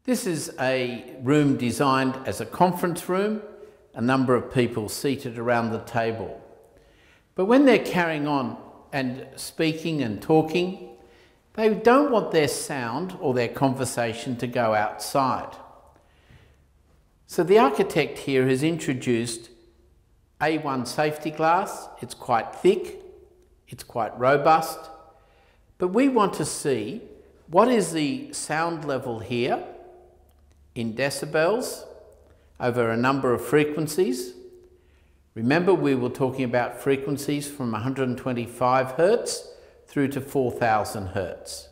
This is a room designed as a conference room, a number of people seated around the table. But when they're carrying on and speaking and talking, they don't want their sound or their conversation to go outside. So the architect here has introduced A1 safety glass. It's quite thick, it's quite robust, but we want to see what is the sound level here in decibels over a number of frequencies. Remember, we were talking about frequencies from 125 Hertz through to 4000 Hertz.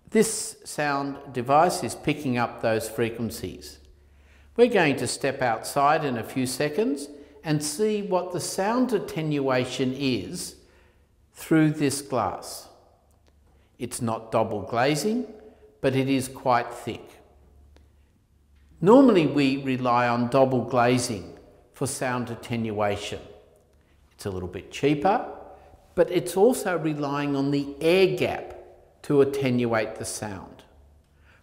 This sound device is picking up those frequencies. We're going to step outside in a few seconds and see what the sound attenuation is through this glass. It's not double glazing, but it is quite thick. Normally we rely on double glazing for sound attenuation. It's a little bit cheaper, but it's also relying on the air gap to attenuate the sound.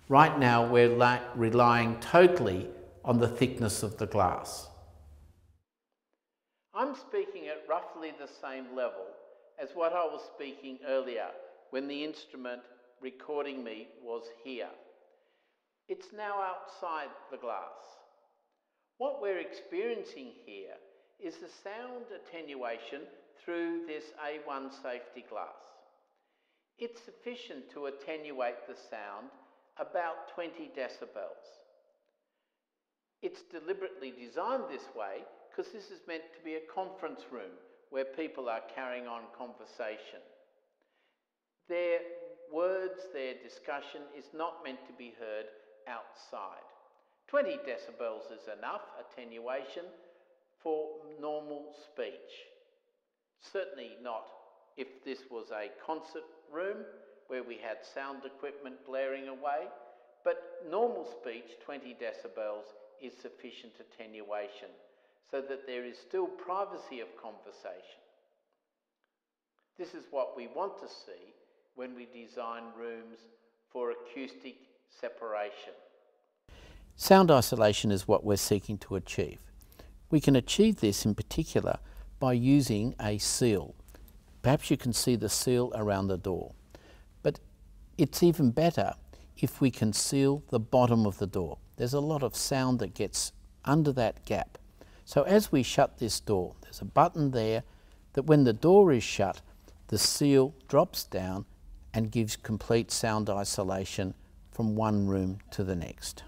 Right now we're relying totally on the thickness of the glass. I'm speaking at roughly the same level as what I was speaking earlier when the instrument recording me was here. It's now outside the glass. What we're experiencing here is the sound attenuation through this A1 safety glass. It's sufficient to attenuate the sound about 20 decibels. It's deliberately designed this way because this is meant to be a conference room where people are carrying on conversation. Their words, their discussion is not meant to be heard outside. 20 decibels is enough attenuation for normal speech. Certainly not if this was a concert room where we had sound equipment blaring away, but normal speech, 20 decibels, is sufficient attenuation so that there is still privacy of conversation. This is what we want to see when we design rooms for acoustic separation. Sound isolation is what we're seeking to achieve. We can achieve this in particular by using a seal. Perhaps you can see the seal around the door, but it's even better if we can seal the bottom of the door. There's a lot of sound that gets under that gap. So as we shut this door, there's a button there that when the door is shut, the seal drops down and gives complete sound isolation from one room to the next.